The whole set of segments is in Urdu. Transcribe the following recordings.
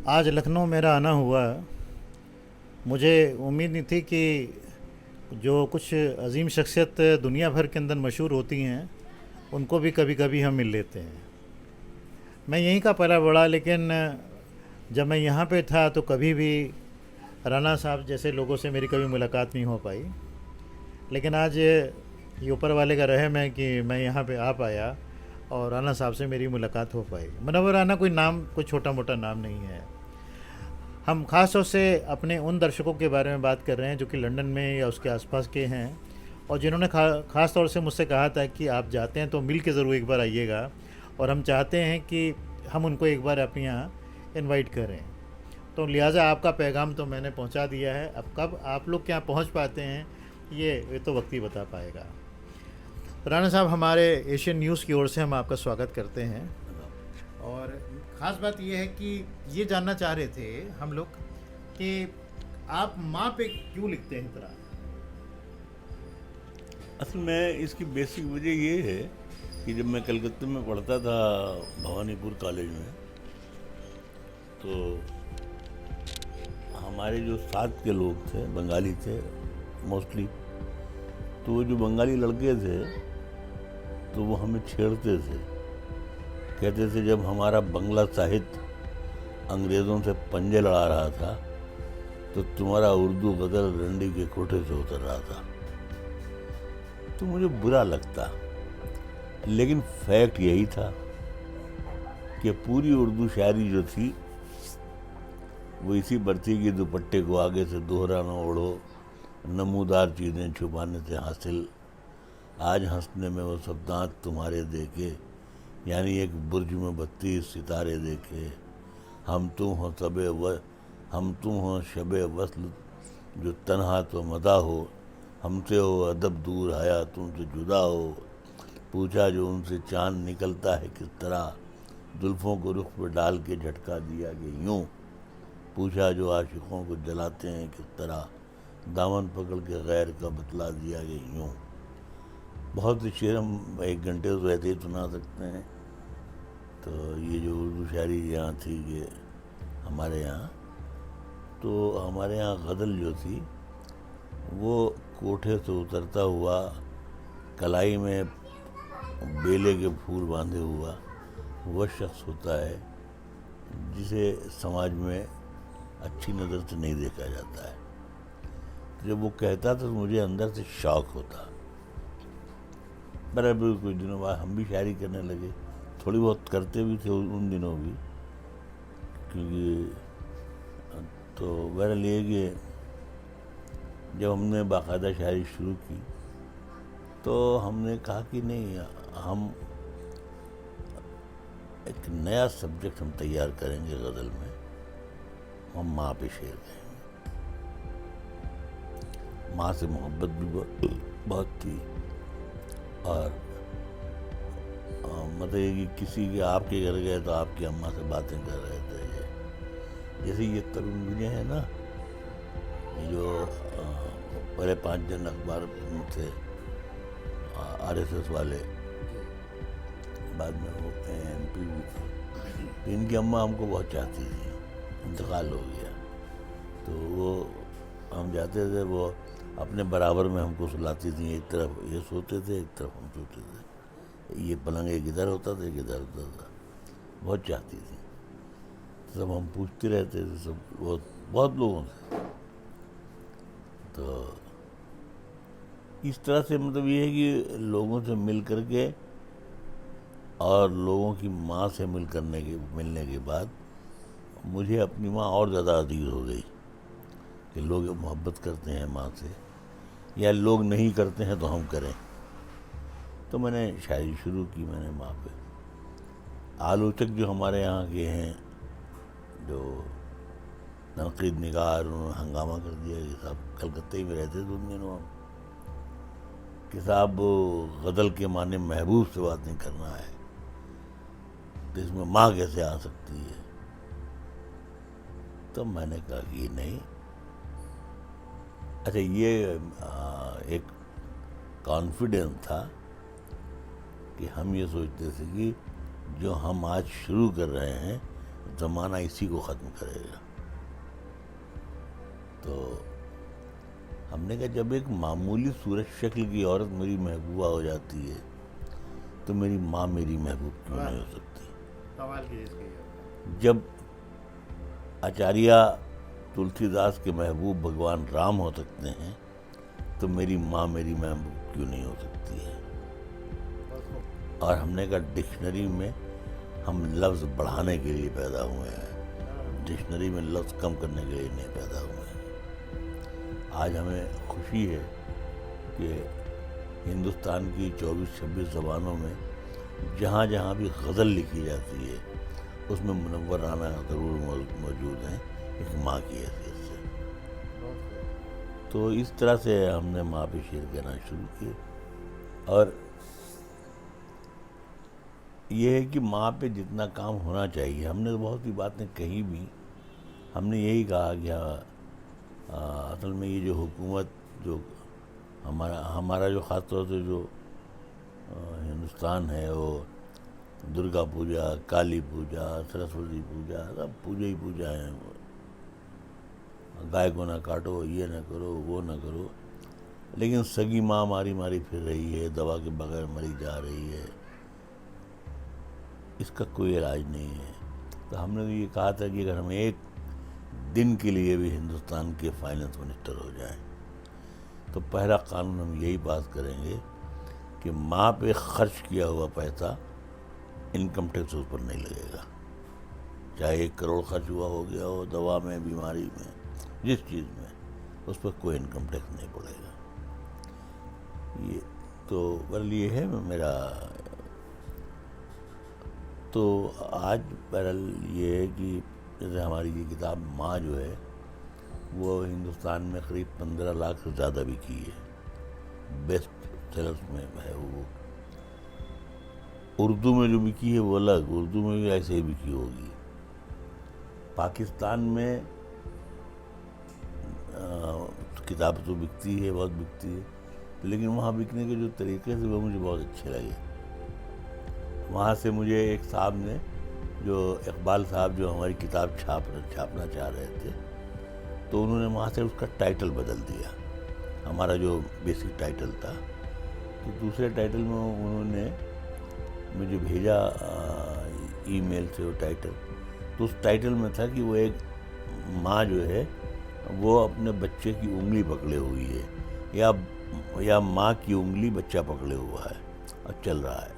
آج لکھنؤ میرا آنا ہوا. مجھے امید نہیں تھی کہ جو کچھ عظیم شخصیت دنیا بھر کے اندر مشہور ہوتی ہیں ان کو بھی کبھی کبھی ہم مل لیتے ہیں. میں یہیں کا پلا بڑا، لیکن جب میں یہاں پہ تھا تو کبھی بھی رانا صاحب جیسے لوگوں سے میری کبھی ملاقات نہیں ہو پائی. لیکن آج یہ اوپر والے کا رحم ہے کہ میں یہاں پہ آ پایا اور رانا صاحب سے میری ملاقات ہو پائی. منور رانا کوئی چھوٹا موٹا نام نہیں ہے. ہم خاص طور سے اپنے ان درشکوں کے بارے میں بات کر رہے ہیں جو کہ لنڈن میں یا اس کے آس پاس کے ہیں، اور جنہوں نے خاص طور سے مجھ سے کہا تھا کہ آپ جاتے ہیں تو مل کے ضرور ایک بار آئیے گا، اور ہم چاہتے ہیں کہ ہم ان کو ایک بار اپنے یہاں انوائٹ کریں. تو لہٰذا آپ کا پیغام تو میں نے پہنچا دیا ہے. اب کب آپ لوگ کیا پہنچ پاتے ہیں یہ تو وقت ہی بتا پائے گا. رانا صاحب، ہمارے ایشین نیوز کی اور سے ہم آپ کا سواگت کرتے ہیں، اور خاص بات یہ ہے کہ یہ جاننا چاہ رہے تھے ہم لوگ کہ آپ ماں پہ کیوں لکھتے ہیں اتنا. اصل میں اس کی بیسک وجہ یہ ہے کہ جب میں کلکتہ میں پڑھتا تھا بھوانی پور کالج میں، تو ہمارے جو ساتھ کے لوگ تھے بنگالی تھے موسٹلی، تو وہ جو بنگالی لڑکے تھے تو وہ ہمیں چھیڑتے تھے. کہتے تھے جب ہمارا بنگلہ ساہت انگریزوں سے پنجے لڑا رہا تھا تو تمہارا اردو غزل رنڈی کے کوٹھے سے اتر رہا تھا. تو مجھے برا لگتا، لیکن فیکٹ یہی تھا کہ پوری اردو شاعری جو تھی وہ اسی برتی کی دوپٹے کو آگے سے دوہرا نہ اوڑھو، نمودار چیزیں چھپانے سے حاصل، آج ہنسنے میں وہ سب دانت تمہارے دیکھے، یعنی ایک برج میں 32 ستارے دیکھے، ہم تم ہو شب وصل جو تنہا تو مداح ہو، ہم سے ہو ادب دور حیا تم سے جدا ہو، پوچھا جو ان سے چاند نکلتا ہے کس طرح، زلفوں کو رخ پہ ڈال کے جھٹکا دیا کہ یوں، پوچھا جو عاشقوں کو جلاتے ہیں کس طرح، دامن پکڑ کے غیر کا بتلا دیا کہ یوں. بہت سے شعر ہم 1 گھنٹے تو ایسے ہی سنا سکتے ہیں. تو یہ جو اردو شاعری یہاں تھی کہ ہمارے یہاں، تو ہمارے یہاں غزل جو تھی وہ کوٹھے سے اترتا ہوا، کلائی میں بیلے کے پھول باندھے ہوا وہ شخص ہوتا ہے جسے سماج میں اچھی نظر سے نہیں دیکھا جاتا ہے. جب وہ کہتا تھا تو مجھے اندر سے شوق ہوتا. برابر کچھ دنوں بعد ہم بھی شاعری کرنے لگے، تھوڑی بہت کرتے بھی تھے ان دنوں بھی، کیونکہ تو بہرحال یہ کہ جب ہم نے باقاعدہ شاعری شروع کی تو ہم نے کہا کہ نہیں، ہم ایک نیا سبجیکٹ ہم تیار کریں گے غزل میں، ہم ماں پہ شعر کہیں گے. ماں سے محبت بھی بہت تھی، اور مطلب یہ کہ کسی کے آپ کے گھر گئے تو آپ کی اماں سے باتیں کر رہے تھے. جیسے یہ ترون دنیا ہے نا، یہ جو پہلے 5 جن اخبار میں تھے RSS والے، بعد میں وہ MP بھی تھے. ان کی اماں ہم کو بہت چاہتی تھی، انتقال ہو گیا. تو وہ ہم جاتے تھے، وہ اپنے برابر میں ہم کو سلاتی تھیں. ایک طرف یہ سوتے تھے، ایک طرف ہم سوتے تھے. یہ پلنگ ایک ادھر ہوتا تھا ایک ادھر ہوتا تھا. بہت چاہتی تھی. سب ہم پوچھتے رہتے تھے سب بہت لوگوں سے. تو اس طرح سے مطلب یہ ہے کہ لوگوں سے مل کر کے اور لوگوں کی ماں سے ملنے کے بعد مجھے اپنی ماں اور زیادہ عزیز ہو گئی کہ لوگ محبت کرتے ہیں ماں سے، یا لوگ نہیں کرتے ہیں تو ہم کریں. تو میں نے شاعری شروع کی، میں نے ماں پہ. آلوچک جو ہمارے یہاں کے ہیں، جو تنقید نگار، انہوں نے ہنگامہ کر دیا کہ صاحب کلکتہ ہی میں رہتے تھے ان دنوں ہم، کہ صاحب غزل کے معنی محبوب سے بات نہیں کرنا ہے، تو اس میں ماں کیسے آ سکتی ہے. تو میں نے کہا کہ نہیں، اچھا یہ ایک کانفیڈنس تھا کہ ہم یہ سوچتے تھے کہ جو ہم آج شروع کر رہے ہیں زمانہ اسی کو ختم کرے گا. تو ہم نے کہا جب ایک معمولی صورت شکل کی عورت میری محبوبہ ہو جاتی ہے تو میری ماں میری محبوب کیوں نہیں ہو سکتی؟ کمال کی چیز کہی ہے. جب آچاریہ تلسی داس کے محبوب بھگوان رام ہو سکتے ہیں تو میری ماں میری محبوب کیوں نہیں ہو سکتی ہے؟ اور ہم نے کہا ڈکشنری میں ہم لفظ بڑھانے کے لیے پیدا ہوئے ہیں، ڈکشنری میں لفظ کم کرنے کے لیے نہیں پیدا ہوئے ہیں. آج ہمیں خوشی ہے کہ ہندوستان کی 24-26 زبانوں میں جہاں جہاں بھی غزل لکھی جاتی ہے اس میں منورانہ ضرور موجود ہیں ایک ماں کی حیثیت سے. تو اس طرح سے ہم نے ماں پہ شعر کہنا شروع کیے. اور یہ ہے کہ ماں پہ جتنا کام ہونا چاہیے، ہم نے بہت سی باتیں کہی بھی. ہم نے یہی کہا کہ اصل میں یہ جو حکومت جو ہمارا جو خاص طور سے جو ہندوستان ہے وہ درگا پوجا، کالی پوجا، سرسوتی پوجا، سب پوجا ہی پوجا ہیں. گائے کو نہ کاٹو، یہ نہ کرو، وہ نہ کرو، لیکن سگی ماں ماری ماری پھر رہی ہے، دوا کے بغیر مری جا رہی ہے، اس کا کوئی علاج نہیں ہے. تو ہم نے تو یہ کہا تھا کہ اگر ہم ایک دن کے لیے بھی ہندوستان کے فائننس منسٹر ہو جائیں تو پہلا قانون ہم یہی پاس کریں گے کہ ماں پہ خرچ کیا ہوا پیسہ انکم ٹیکس اس پر نہیں لگے گا. چاہے 1 کروڑ خرچ ہوا ہو گیا ہو دوا میں، بیماری میں، جس چیز میں، اس پر کوئی انکم ٹیکس نہیں پڑے گا. یہ تو بہرحال یہ ہے میرا. تو آج بہرحال یہ ہے کہ جیسے ہماری یہ کتاب ماں جو ہے وہ ہندوستان میں قریب 15 لاکھ سے زیادہ بکی ہے، بیسٹ سیلرز میں ہے وہ. اردو میں جو بکی ہے وہ الگ، اردو میں بھی ایسے ہی بکی ہوگی. پاکستان میں کتاب تو بکتی ہے، بہت بکتی ہے، لیکن وہاں بکنے کے جو طریقے سے وہ مجھے بہت اچھے لگے. وہاں سے مجھے ایک صاحب نے، جو اقبال صاحب جو ہماری کتاب چھاپنا چاہ رہے تھے، تو انہوں نے وہاں سے اس کا ٹائٹل بدل دیا. ہمارا جو بیسک ٹائٹل تھا تو دوسرے ٹائٹل میں انہوں نے مجھے بھیجا ای میل سے وہ ٹائٹل. تو اس ٹائٹل میں تھا کہ وہ ایک ماں جو ہے وہ اپنے بچے کی انگلی پکڑے ہوئی ہے، یا ماں کی انگلی بچہ پکڑے ہوا ہے اور چل رہا ہے.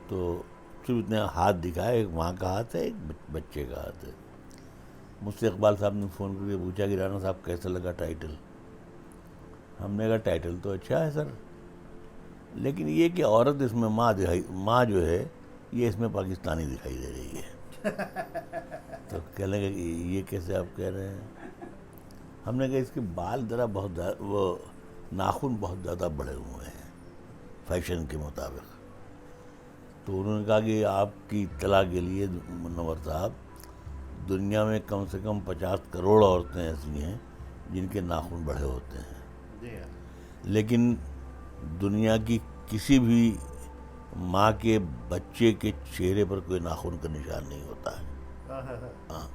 تو صرف اتنے ہاتھ دکھائے، ایک ماں کا ہاتھ ہے، ایک بچے کا ہاتھ ہے. مجھ سے اقبال صاحب نے فون کر کے پوچھا کہ رانا صاحب کیسا لگا ٹائٹل؟ ہم نے کہا ٹائٹل تو اچھا ہے سر، لیکن یہ کہ عورت اس میں ماں جو ہے یہ اس میں پاکستانی دکھائی دے رہی ہے. تو کہنے لگے کہ یہ کیسے آپ کہہ رہے ہیں؟ ہم نے کہا اس کے بال ذرا بہت وہ ناخن بہت زیادہ بڑے ہوئے ہیں فیشن کے مطابق. تو انہوں نے کہا کہ آپ کی اطلاع کے لیے منور صاحب، دنیا میں کم سے کم 50 کروڑ عورتیں ایسی ہیں جن کے ناخن بڑے ہوتے ہیں، لیکن دنیا کی کسی بھی ماں کے بچے کے چہرے پر کوئی ناخن کا نشان نہیں ہوتا ہے. ہاں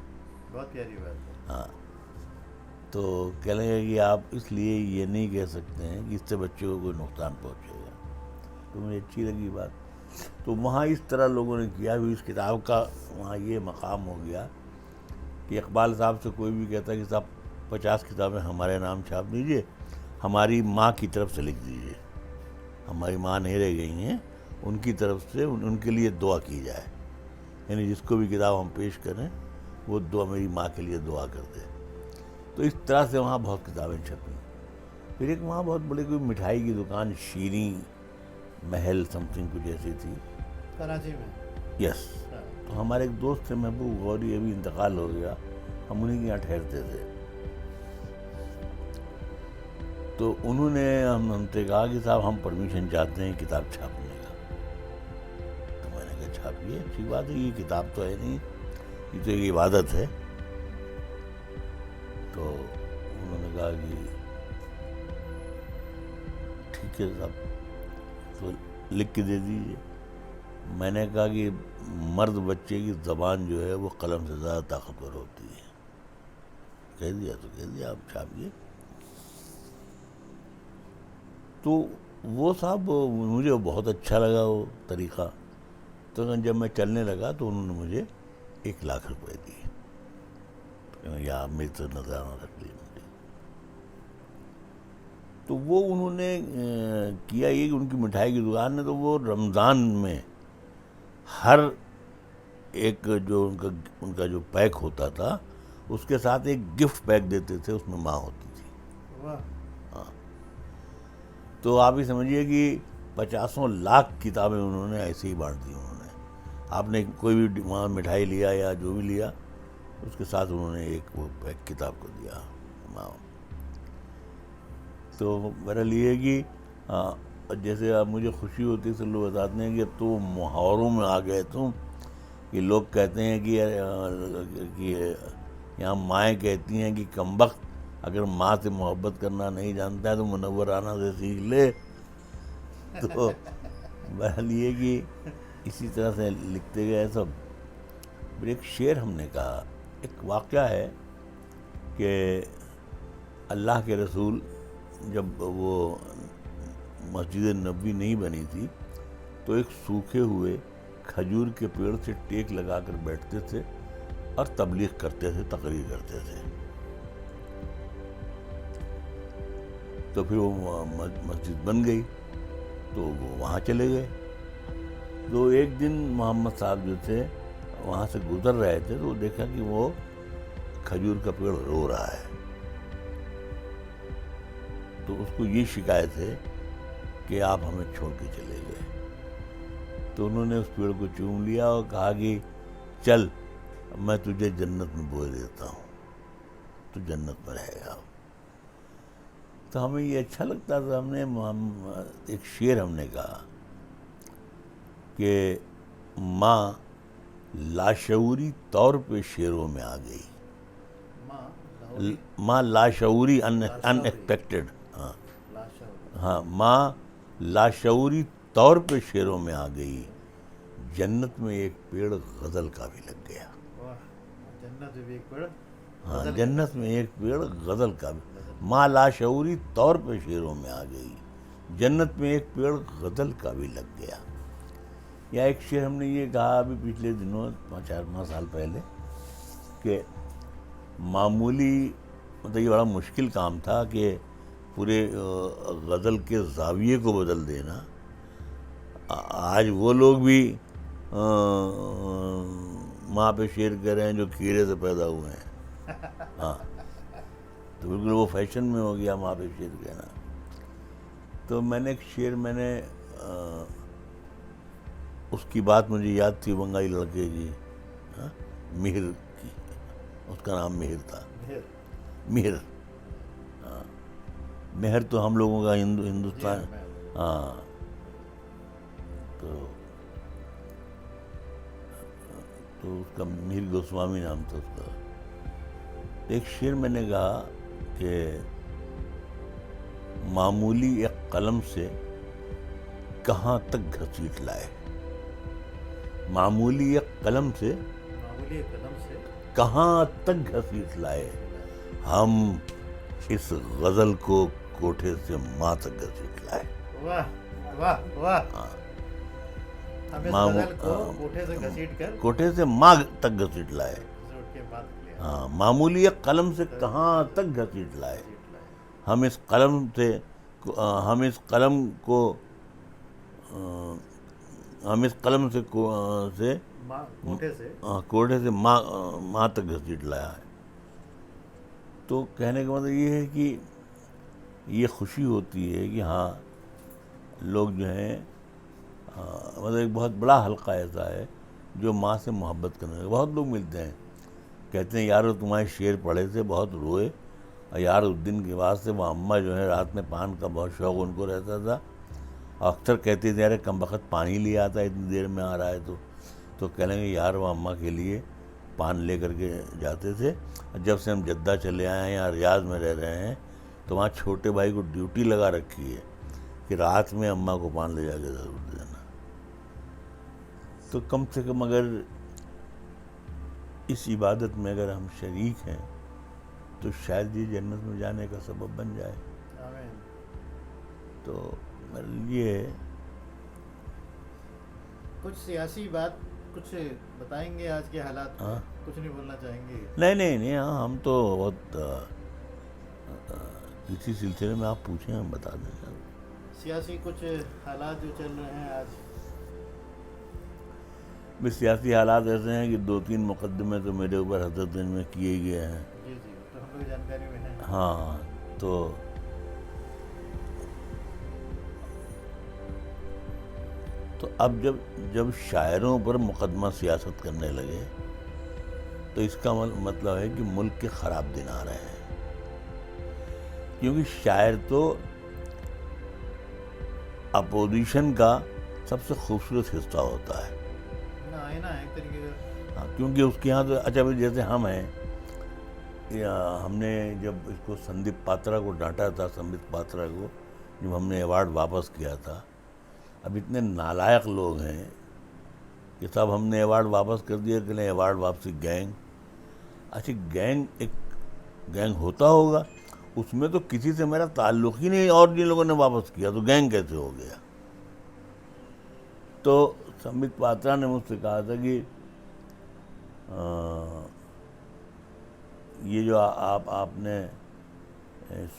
بہت پیاری بات ہے. ہاں. تو کہنے لگے کہ آپ اس لیے یہ نہیں کہہ سکتے ہیں کہ اس سے بچے کو کوئی نقصان پہنچے گا. تو مجھے اچھی لگی بات. تو وہاں اس طرح لوگوں نے کیا بھی. اس کتاب کا وہاں یہ مقام ہو گیا کہ اقبال صاحب سے کوئی بھی کہتا ہے کہ صاحب 50 کتابیں ہمارے نام چھاپ دیجئے، ہماری ماں کی طرف سے لکھ دیجئے. ہماری ماں نہیں رہ گئی ہیں، ان کی طرف سے ان کے لیے دعا کی جائے. یعنی جس کو بھی کتاب ہم پیش کریں وہ دعا میری ماں کے لیے دعا کر دے. تو اس طرح سے وہاں بہت کتابیں چھپیں. پھر ایک وہاں بہت بڑی کوئی مٹھائی کی دکان، شیریں محل سم تھنگ کچھ ایسی تھی کراچی میں. یس. تو ہمارے ایک دوست تھے محبوب غوری، ابھی انتقال ہو گیا، ہم انہیں کے یہاں ٹھہرتے تھے. تو انہوں نے ہم سے کہا کہ صاحب ہم پرمیشن چاہتے ہیں کتاب چھاپنے کا. تو میں نے کہا چھاپیے، اچھی بات ہے، یہ کتاب تو ہے نہیں، یہ تو ایک عبادت ہے. تو انہوں نے کہا کہ ٹھیک ہے صاحب، تو لکھ کے دے دیجیے. میں نے کہا کہ مرد بچے کی زبان جو ہے وہ قلم سے زیادہ طاقتور ہوتی ہے. کہہ دیا تو کہہ دیا, آپ چھاپیے. تو وہ صاحب مجھے بہت اچھا لگا وہ طریقہ. تو جب میں چلنے لگا تو انہوں نے مجھے 1,00,000 روپے دیے, یا میری تو نظرانہ رکھ لی مجھے. تو وہ انہوں نے کیا یہ کہ ان کی مٹھائی کی دکان نے تو وہ رمضان میں ہر ایک جو ان کا جو پیک ہوتا تھا اس کے ساتھ ایک گفٹ پیک دیتے تھے, اس میں ماں ہوتی تھی. ہاں, تو آپ ہی سمجھیے کہ 50,00,000 کتابیں انہوں نے ایسے ہی بانٹ دی. انہوں نے, آپ نے کوئی بھی وہاں مٹھائی لیا یا جو بھی لیا اس کے ساتھ انہوں نے ایک وہ پیک کتاب کو دیا ماں. تو بہرحال یہ ہے کہ جیسے اب مجھے خوشی ہوتی ہے, سے لوگ بتاتے ہیں کہ اب تو محاوروں میں آ گئے تم, کہ لوگ کہتے ہیں کہ یہاں مائیں کہتی ہیں کہ کمبخت اگر ماں سے محبت کرنا نہیں جانتا ہے تو منورانہ سے سیکھ لے. تو بہرحال یہ کہ اسی طرح سے لکھتے گئے سب. پھر ایک شعر ہم نے کہا, ایک واقعہ ہے کہ اللہ کے رسول جب وہ مسجد نبوی نہیں بنی تھی تو ایک سوکھے ہوئے کھجور کے پیڑ سے ٹیک لگا کر بیٹھتے تھے اور تبلیغ کرتے تھے, تقریر کرتے تھے. تو پھر وہ مسجد بن گئی تو وہ وہاں چلے گئے. تو ایک دن محمد صاحب جو تھے وہاں سے گزر رہے تھے تو دیکھا کہ وہ کھجور کا پیڑ رو رہا ہے. تو اس کو یہ شکایت ہے کہ آپ ہمیں چھوڑ کے چلے گئے. تو انہوں نے اس پیڑ کو چوم لیا اور کہا کہ چل میں تجھے جنت میں بوئے دیتا ہوں, تو جنت میں رہے گا. تو ہمیں یہ اچھا لگتا تھا. ہم نے ایک شعر ہم نے کہا کہ ماں لاشعوری طور پہ شعروں میں آ گئی. ماں لاشعوری ان ایکسپیکٹڈ. ہاں, ماں لاشعوری طور پہ شعروں میں آ گئی. جنت میں ایک پیڑ غزل کا بھی لگ گیا. ہاں, جنت میں ایک پیڑ غزل کا بھی. ماں لاشعوری طور پہ شعروں میں آ گئی, جنت میں ایک پیڑ غزل کا بھی لگ گیا. یا ایک شعر ہم نے یہ کہا ابھی پچھلے دنوں 4-5 سال پہلے کہ معمولی مطلب یہ بڑا مشکل کام تھا کہ پورے غزل کے زاویے کو بدل دینا. آج وہ لوگ بھی ماں پہ شعر کہہ رہے ہیں جو کھیرے سے پیدا ہوئے ہیں. ہاں, تو بالکل وہ فیشن میں ہو گیا ماں پہ شعر کہنا. تو میں نے ایک شعر اس کی بات مجھے یاد تھی بنگالی لڑکے کی, مہر کی. اس کا نام مہر تھا. مہر, ہاں, مہر تو ہم لوگوں کا ہندوستان. ہاں, تو اس کا مہر گوسوامی نام تھا اس کا. ایک شعر میں نے کہا کہ معمولی ایک قلم سے کہاں تک گھسیٹ لائے. معمولی ایک قلم سے کہاں تک گھسیٹ لائے, ہم اس غزل کو کوٹھے سے ماں تک گھسیٹ لائے. واہ واہ واہ. کوٹھے سے ماں تک گھسیٹ لائے. ہاں, معمولی ایک قلم سے کہاں تک گھسیٹ لائے, ہم اس قلم سے کوٹھے سے ماں تک گھسیٹ لایا ہے. تو کہنے کا مطلب یہ ہے کہ یہ خوشی ہوتی ہے کہ ہاں لوگ جو ہیں مطلب ایک بہت بڑا حلقہ ایسا ہے جو ماں سے محبت کرنے لگے. بہت لوگ ملتے ہیں کہتے ہیں یار تمہارے شعر پڑھے تھے بہت روئے, اور یار اس دن کے بعد سے وہ اماں جو ہے رات میں پان کا بہت شوق ان کو رہتا تھا, اور اکثر کہتے تھے یار کم وقت پانی لے آتا ہے اتنی دیر میں آ رہا ہے. تو کہہ لیں گے یار وہ اماں کے لیے پان لے کر کے جاتے تھے. جب سے ہم جدہ چلے آئے ہیں یا ریاض میں رہ رہے ہیں تو وہاں چھوٹے بھائی کو ڈیوٹی لگا رکھی ہے کہ رات میں اماں کو پان لے جا کے ضرور دینا. تو کم سے کم اگر اس عبادت میں اگر ہم شریک ہیں تو شاید یہ جنت میں جانے کا سبب بن جائے. آمین. تو میرے لیے کچھ سیاسی بات کچھ بتائیں گے آج کے حالات میں؟ ہاں. کچھ نہیں بولنا چاہیں گے؟ نہیں ہاں ہم تو بہت کسی سلسلے میں آپ پوچھیں ہم بتا دیں گے. سیاسی کچھ حالات جو چل رہے ہیں آج. سیاسی حالات ایسے ہیں کہ 2-3 مقدمے تو میرے اوپر حضرت گنج میں کیے گئے ہیں. جی تو ہم لوگ جانکاری میں ہیں. ہاں تو اب جب شاعروں پر مقدمہ سیاست کرنے لگے تو اس کا مطلب ہے کہ ملک کے خراب دن آ رہے ہیں. کیونکہ شاعر تو اپوزیشن کا سب سے خوبصورت حصہ ہوتا ہے. آئینہ ہے ایک طریقے کا. ہاں کیونکہ اس کے یہاں تو اچھا جیسے ہم ہیں، ہم نے جب اس کو سندیپ پاترا کو ڈانٹا تھا، سندیپ پاترا کو جب ہم نے ایوارڈ واپس کیا تھا، اب اتنے نالائق لوگ ہیں کہ صاحب ہم نے ایوارڈ واپس کر دیا کہ نہیں ایوارڈ واپسی گینگ. اچھا گینگ ایک گینگ ہوتا ہوگا، اس میں تو کسی سے میرا تعلق ہی نہیں اور جن لوگوں نے واپس کیا تو گینگ کیسے ہو گیا؟ تو سمبت پاترا نے مجھ سے کہا تھا کہ یہ جو آپ نے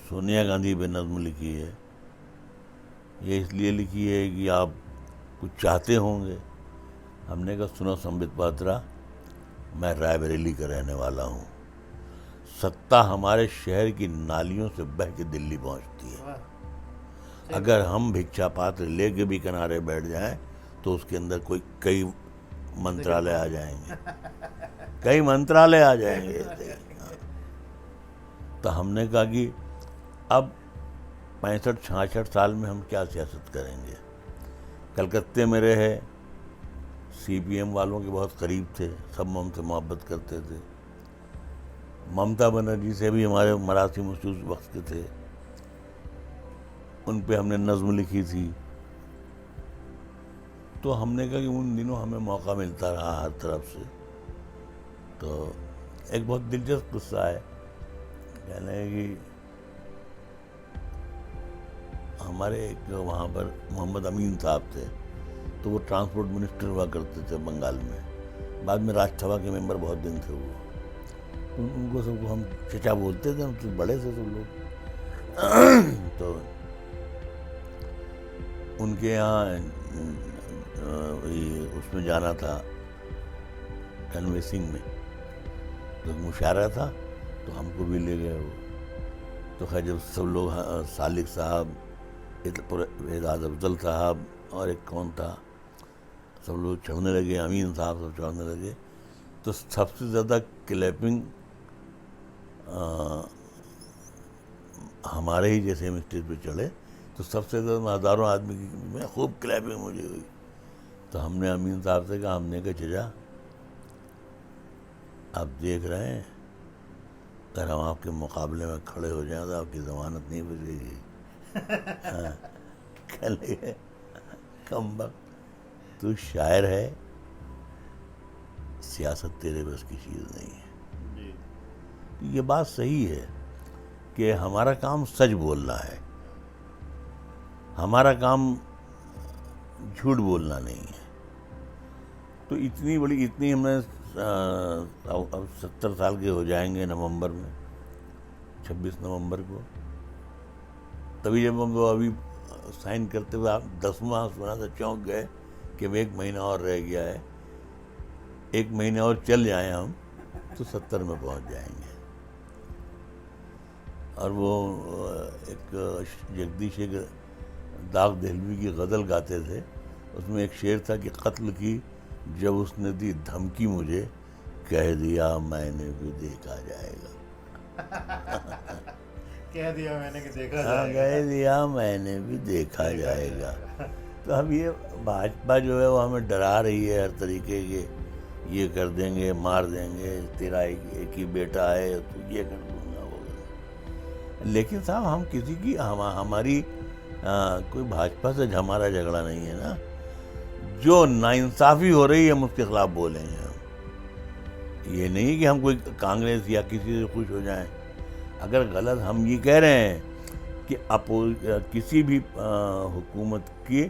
سونیا گاندھی پہ نظم لکھی ہے، یہ اس لیے لکھی ہے کہ آپ کچھ چاہتے ہوں گے. ہم نے کہا سنو سمبت پاترا، میں رائے بریلی کا رہنے والا ہوں، ستہ ہمارے شہر کی نالیوں سے بہہ کے دلی پہنچتی ہے. اگر ہم بھکشا پاتر لے کے بھی کنارے بیٹھ جائیں تو اس کے اندر کئی منترالے آ جائیں گے، کئی منترالے آ جائیں گے. تو ہم نے کہا کہ اب 65-66 سال میں ہم کیا سیاست کریں گے. کلکتے میں رہے، سی پی ایم والوں کے بہت قریب تھے، سب ہم سے محبت کرتے تھے. ممتا بنرجی سے بھی ہمارے مراسم مخصوص وقت کے تھے، ان پہ ہم نے نظم لکھی تھی. تو ہم نے کہا کہ ان دنوں ہمیں موقع ملتا رہا ہر طرف سے. تو ایک بہت دلچسپ قصہ ہے، کہنا ہے کہ ہمارے ایک وہاں پر محمد امین صاحب تھے، تو وہ ٹرانسپورٹ منسٹر ہوا کرتے تھے بنگال میں، بعد میں راج سبھا کے ممبر بہت دن تھے. وہ ان کو سب کو ہم چچا بولتے تھے، ہم سے بڑے تھے سب لوگ. تو ان کے یہاں اس میں جانا تھا کنوینسنگ میں، تو مشاعرہ تھا تو ہم کو بھی لے گئے وہ. تو خیر جب سب لوگ سالک صاحب، اعزاز افضل صاحب اور ایک کون تھا، سب لوگ چڑھنے لگے، امین صاحب سب چڑھنے لگے، تو سب سے زیادہ کلیپنگ ہمارے ہی جیسے ہم اسٹیج پہ چڑھے تو سب سے زیادہ ہزاروں آدمی کی میں خوب کلیپنگ مجھے ہوئی. تو ہم نے امین صاحب سے کہا، ہم نے کہا چچا آپ دیکھ رہے ہیں اگر ہم آپ کے مقابلے میں کھڑے ہو جائیں تو آپ کی ضمانت نہیں بچے گی. کہنے لگے کم وقت تو شاعر ہے، سیاست تیرے بس کی چیز نہیں ہے. یہ بات صحیح ہے کہ ہمارا کام سچ بولنا ہے، ہمارا کام جھوٹ بولنا نہیں ہے. تو اتنی ہم نے اب 70 سال کے ہو جائیں گے نومبر میں، 26 نومبر کو. تبھی جب ہم ابھی سائن کرتے ہوئے آپ 10واں سنا تھا، چونک گئے کہ 1 مہینہ اور رہ گیا ہے، 1 مہینہ اور چل جائیں ہم تو 70 میں پہنچ جائیں گے. اور وہ ایک جگدیش ایک داغ دہلوی کی غزل گاتے تھے، اس میں ایک شعر تھا کہ قتل کی جب اس نے دی دھمکی مجھے، کہہ دیا میں نے بھی دیکھا جائے گا. کہہ دیا میں نے کہ دیکھا جائے گا. کہہ دیا میں نے بھی دیکھا جائے گا. تو اب یہ بھاجپا جو ہے وہ ہمیں ڈرا رہی ہے ہر طریقے کے، یہ کر دیں گے، مار دیں گے، تیرا ایک ہی بیٹا ہے تو یہ کر دوں گا وہ. لیکن صاحب ہم کسی کی ہماری کوئی بھاجپا سے ہمارا جھگڑا نہیں ہے نا. جو ناانصافی ہو رہی ہے ہم اس کے خلاف بولیں گے. ہم یہ نہیں کہ ہم کوئی کانگریس یا کسی سے خوش ہو جائیں. اگر غلط ہم یہ کہہ رہے ہیں کہ کسی بھی حکومت کی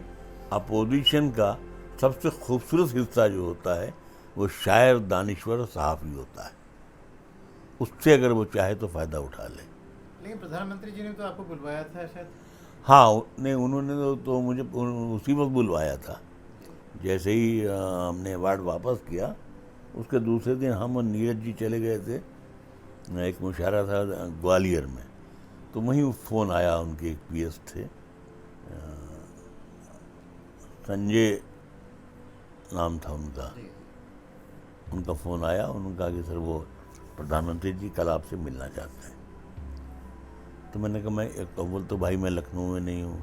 اپوزیشن کا سب سے خوبصورت حصہ جو ہوتا ہے وہ شاعر، دانشور اور صحافی ہوتا ہے. اس سے اگر وہ چاہے تو فائدہ اٹھا لے. لیکن پردھان منتری جی نے تو آپ کو بلوایا تھا شاید. ہاں نہیں، انہوں نے تو مجھے اسی وقت بلوایا تھا. جیسے ہی ہم نے ایوارڈ واپس کیا اس کے دوسرے دن ہم اور نیرج جی چلے گئے تھے، ایک مشاعرہ تھا گوالیئر میں. تو وہیں فون آیا، ان کے ایک پی ایس تھے، سنجے نام تھا ان کا. ان کا فون آیا، انہوں نے کہا کہ سر وہ پردھان منتری جی کل آپ سے ملنا چاہتے ہیں. تو میں نے کہا میں اول تو بھائی میں لکھنؤ میں نہیں ہوں،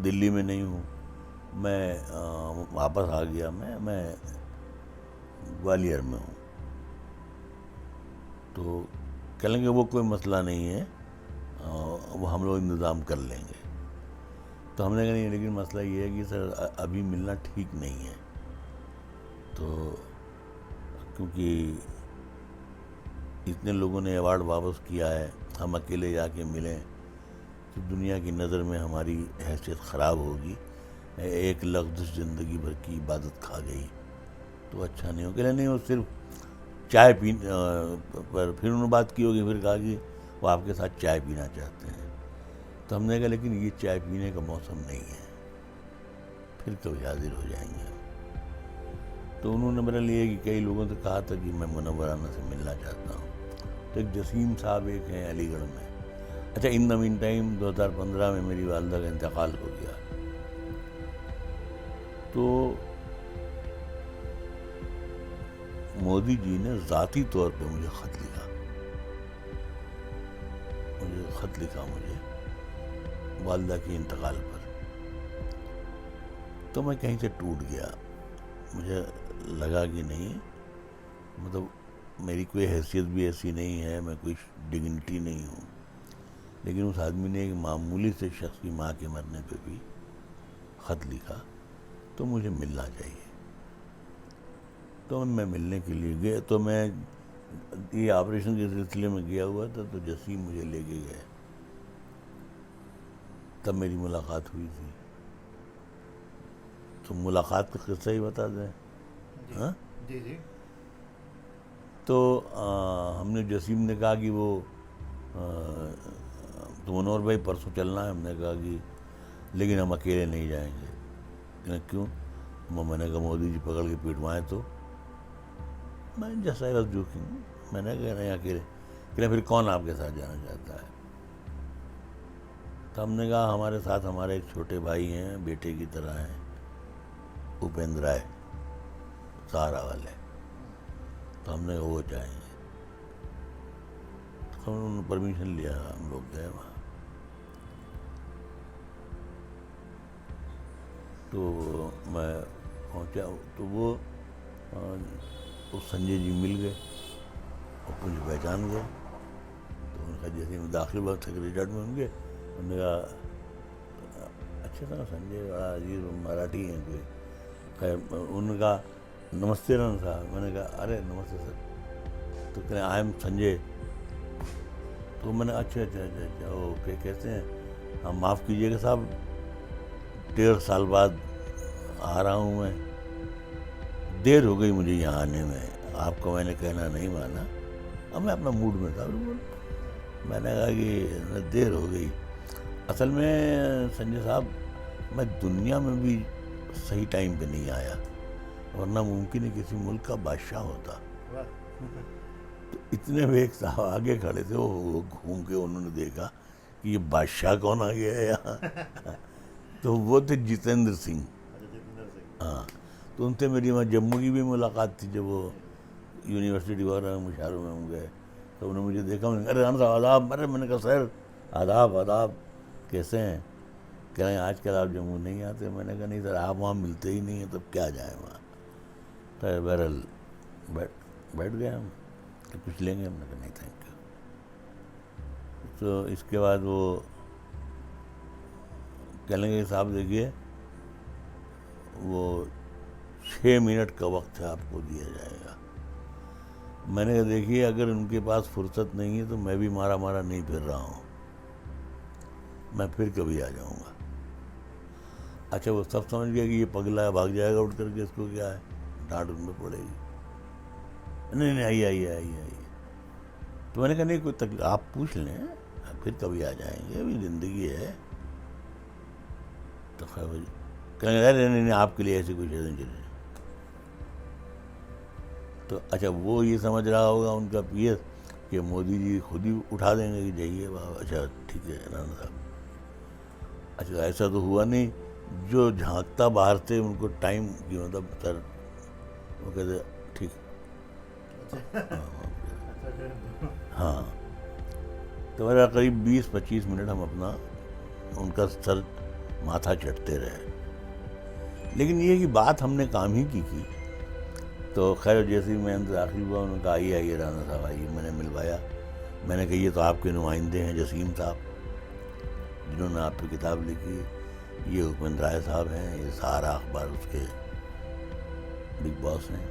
دلی میں نہیں ہوں، میں واپس آ گیا، میں گوالیئر میں ہوں. تو کہہ لیں گے وہ کوئی مسئلہ نہیں ہے، وہ ہم لوگ انتظام کر لیں گے. تو ہم نے کہا نہیں، لیکن مسئلہ یہ ہے کہ سر ابھی ملنا ٹھیک نہیں ہے. تو کیونکہ اتنے لوگوں نے ایوارڈ واپس کیا ہے، ہم اکیلے جا کے ملیں تو دنیا کی نظر میں ہماری حیثیت خراب ہوگی. ایک لفظ زندگی بھر کی عبادت کھا گئی تو اچھا نہیں ہو. کہ نہیں، وہ صرف چائے پر پھر انہوں نے بات کی ہوگی، پھر کہا کہ وہ آپ کے ساتھ چائے پینا چاہتے ہیں. تو ہم نے کہا لیکن یہ چائے پینے کا موسم نہیں ہے، پھر کبھی حاضر ہو جائیں گے. تو انہوں نے میرا لیے کہ کئی لوگوں سے کہا تھا کہ میں منورانہ سے ملنا چاہتا ہوں. تو ایک جسیم صاحب ایک ہیں علی گڑھ میں. اچھا، ان دا مین ٹائم 2015 میں میری والدہ کا انتقال ہو گیا. تو مودی جی نے ذاتی طور پہ مجھے خط لکھا، مجھے والدہ کے انتقال پر. تو میں کہیں سے ٹوٹ گیا. مجھے لگا کہ نہیں، مطلب میری کوئی حیثیت بھی ایسی نہیں ہے، میں کوئی ڈگنیٹی نہیں ہوں، لیکن اس آدمی نے ایک معمولی سے شخص کی ماں کے مرنے پہ بھی خط لکھا، تو مجھے ملنا چاہیے. تو میں ملنے کے لیے گیا. تو میں یہ آپریشن کے سلسلے میں گیا ہوا تھا، تو جسیم مجھے لے کے گئے، تب میری ملاقات ہوئی تھی. تو ملاقات کا قصہ ہی بتا دیں. ہاں جی جی. تو ہم نے، جسیم نے کہا کہ وہ تو منور بھائی پرسوں چلنا ہے. ہم نے کہا کہ لیکن ہم اکیلے نہیں جائیں گے. کیوں؟ میں نے کہا مودی جی پکڑ کے پیٹوائیں تو. میں جیسا جوکنگ، میں نے کہا نہیں اکیلے. کہ پھر کون آپ کے ساتھ جانا چاہتا ہے؟ تو ہم نے کہا ہمارے ساتھ ہمارے ایک چھوٹے بھائی ہیں، بیٹے کی طرح ہیں، اپیندر رائے، سہارا والے. تو ہم نے کہا وہ چاہیں گے. تو انہوں نے پرمیشن لیا، ہم لوگ گئے وہاں. تو میں پہنچا تو وہ سنجے جی مل گئے اور مجھے پہچان گئے. تو ان کا جیسے میں داخل ہوا سیکریٹریٹ میں، ان کے انہوں نے کہا اچھا تھا سنجے، بڑا عزیز مراٹھی ہیں کوئی. خیر انہوں نے کہا نمستے رن صاحب. میں نے کہا ارے نمستے سر. تو کہنے آئی ایم سنجے. تو میں نے اچھا وہ کہتے ہیں ہم معاف کیجیے گا صاحب، 1.5 سال بعد آ رہا ہوں میں، دیر ہو گئی مجھے یہاں آنے میں، آپ کو میں نے کہنا نہیں مانا. اب میں اپنا موڈ میں تھا، میں نے کہا کہ دیر ہو گئی. اصل میں سنجے صاحب، میں دنیا میں بھی صحیح ٹائم پہ نہیں آیا، ورنہ ممکن ہے کسی ملک کا بادشاہ ہوتا. تو اتنے میں ایک صاحب آگے کھڑے تھے، وہ گھوم کے انہوں نے دیکھا کہ یہ بادشاہ کون آ گیا ہے یہاں. تو وہ تھے جتیندر سنگھ. ہاں، تو ان سے میری وہاں جموں کی بھی ملاقات تھی جب وہ یونیورسٹی وغیرہ میں مشاعروں میں ہم گئے. تو انہوں نے مجھے دیکھا، ارے رام صاحب آداب. ارے میں نے کہا سر آداب آداب، کیسے ہیں؟ کہہ رہے ہیں آج کل آپ جموں نہیں آتے. میں نے کہا نہیں سر، آپ وہاں ملتے ہی نہیں ہیں، تب کیا جائیں وہاں. تو بہرحال بیٹھ گئے ہم. کچھ لیں گے؟ ہم نے کہا نہیں تھینک یو. تو اس کے بعد وہ کہہ لیں گے صاحب دیکھیے وہ 6 منٹ کا وقت ہے آپ کو دیا جائے گا. میں نے کہا دیکھیے اگر ان کے پاس فرصت نہیں ہے تو میں بھی مارا مارا نہیں پھر رہا ہوں, میں پھر کبھی آ جاؤں گا. اچھا وہ سب سمجھ گیا کہ یہ پگلا ہے, بھاگ جائے گا اٹھ کر کے, اس کو کیا ہے, ڈانٹ ان میں پڑے گی. نہیں آئیے. تو میں نے کہا نہیں کوئی تکلیف, آپ پوچھ لیں پھر کبھی آ جائیں گے, ابھی زندگی ہے. تو خیر کہیں گے نہیں آپ کے لیے ایسی کوئی چیز نہیں چلے. تو اچھا وہ یہ سمجھ رہا ہوگا ان کا پی ایس کہ مودی جی خود ہی اٹھا دیں گے کہ جائیے بابا. اچھا ٹھیک ہے رانا صاحب. اچھا ایسا تو ہوا نہیں. جو جھانکتا باہر سے ان کو ٹائم کی مطلب سر وہ کہتے ٹھیک. ہاں تو میرا قریب 20-25 منٹ ہم اپنا ان کا سر ماتھا چٹتے رہے. لیکن یہ کہ بات ہم نے کام ہی کی. تو خیر جیسے ہی میں ان سے آخری ہوا انہوں نے کہا آئیے رانا صاحب آئیے. میں نے ملوایا. میں نے کہا یہ تو آپ کے نمائندے ہیں جسیم صاحب جنہوں نے آپ پہ کتاب لکھی, یہ حکمند رائے صاحب ہیں, یہ سہارا اخبار اس کے بگ باس ہیں,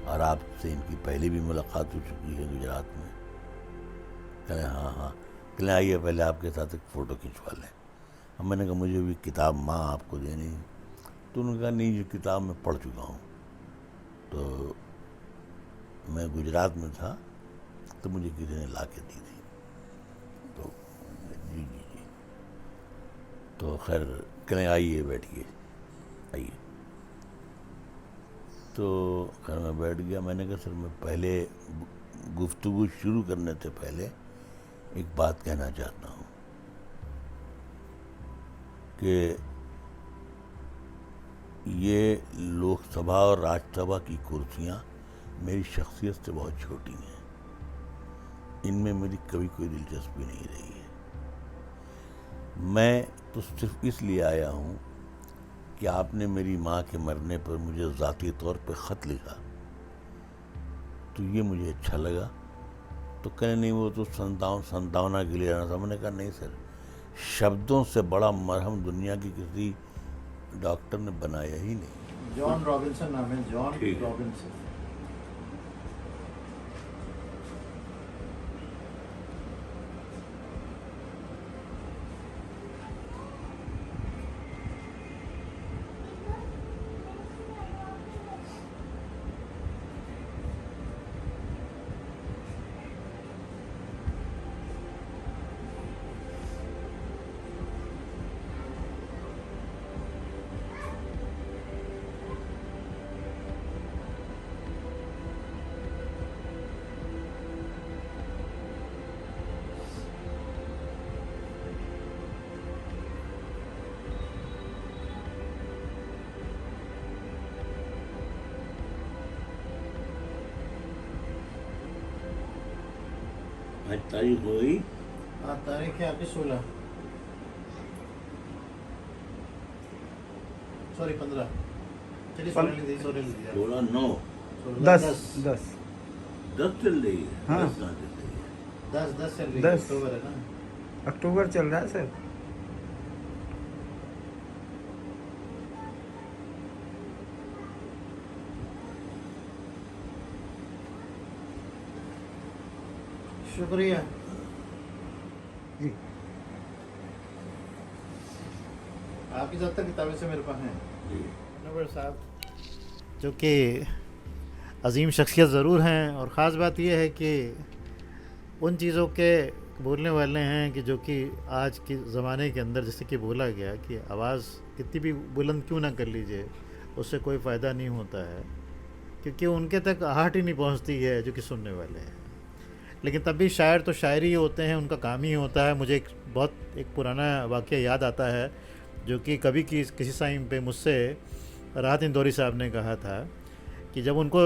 اور آپ سے ان کی پہلے بھی ملاقات ہو چکی ہے گجرات میں. کہنے ہاں کہنے آئیے پہلے آپ کے ساتھ ایک فوٹو کھنچوا لیں. اب میں نے کہا مجھے بھی کتاب ماں آپ کو دینی. تو انہوں نے کہا نہیں یہ کتاب میں پڑھ چکا ہوں. تو میں گجرات میں تھا تو مجھے کسی نے لا کے دی تھی. تو جی. تو خیر کہنے آئیے بیٹھیے آئیے. تو خیر میں بیٹھ گیا. میں نے کہا سر میں پہلے گفتگو شروع کرنے سے پہلے ایک بات کہنا چاہتا ہوں کہ یہ لوک سبھا اور راج سبھا کی کرسیاں میری شخصیت سے بہت چھوٹی ہیں. ان میں میری کبھی کوئی دلچسپی نہیں رہی ہے. میں تو صرف اس لیے آیا ہوں کہ آپ نے میری ماں کے مرنے پر مجھے ذاتی طور پہ خط لکھا تو یہ مجھے اچھا لگا. تو کہنے نہیں وہ تو سنتاونا کے لیے رہنا تھا. میں نے کہا نہیں سر, شبدوں سے بڑا مرہم دنیا کی کسی ڈاکٹر نے بنایا ہی نہیں. جان رابنسن نام ہے, جان ٹھیک ہے. رابنسن. آج تاریخ ہو گئی ہاں تاریخ ہے آپ کی 16, سوری 15. چلیے 16 لے دیجیے, 16 لے دیجیے. 16/9 10 10 چل رہی ہے. ہاں. 10 کہاں چل رہی ہے؟ 10 چل رہی ہے, 10 اکتوبر ہے نا. اکتوبر چل رہا ہے سر. شکریہ. جی آپ کی زیادہ تر کتابیں سے میرے پاس ہیں. جی. نور صاحب جو کہ عظیم شخصیت ضرور ہیں, اور خاص بات یہ ہے کہ ان چیزوں کے بولنے والے ہیں کہ جو کہ آج کے زمانے کے اندر جیسے کہ بولا گیا کہ آواز کتنی بھی بلند کیوں نہ کر لیجئے اس سے کوئی فائدہ نہیں ہوتا ہے, کیونکہ ان کے تک آہٹ ہی نہیں پہنچتی ہے جو کہ سننے والے ہیں. لیکن تب بھی شاعر تو شاعر ہی ہوتے ہیں, ان کا کام ہی ہوتا ہے. مجھے ایک پرانا واقعہ یاد آتا ہے جو کہ کبھی کسی ٹائم پہ مجھ سے راحت اندوری صاحب نے کہا تھا کہ جب ان کو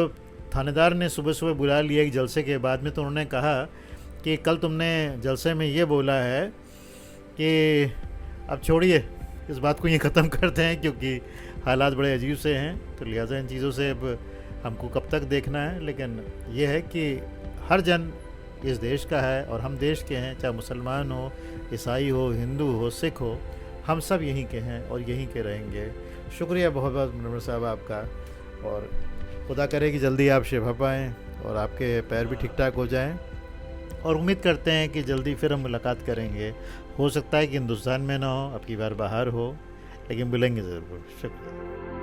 تھانے دار نے صبح صبح بلا لیا ایک جلسے کے بعد میں, تو انہوں نے کہا کہ کل تم نے جلسے میں یہ بولا ہے کہ اب چھوڑیے اس بات کو, یہ ختم کرتے ہیں کیونکہ حالات بڑے عجیب سے ہیں, تو لہٰذا ان چیزوں سے اب ہم کو کب تک دیکھنا ہے. لیکن یہ ہے کہ ہر جن اس دیش کا ہے اور ہم دیش کے ہیں, چاہے مسلمان ہو, عیسائی ہو, ہندو ہو, سکھ ہو, ہم سب یہیں کے ہیں اور یہیں کے رہیں گے. شکریہ بہت بہت منور صاحب آپ کا, اور خدا کرے کہ جلدی آپ شفا پائیں اور آپ کے پیر بھی ٹھیک ٹھاک ہو جائیں, اور امید کرتے ہیں کہ جلدی پھر ہم ملاقات کریں گے. ہو سکتا ہے کہ ہندوستان میں نہ ہو, اب کی بار باہر ہو, لیکن ملیں گے ضرور. شکریہ.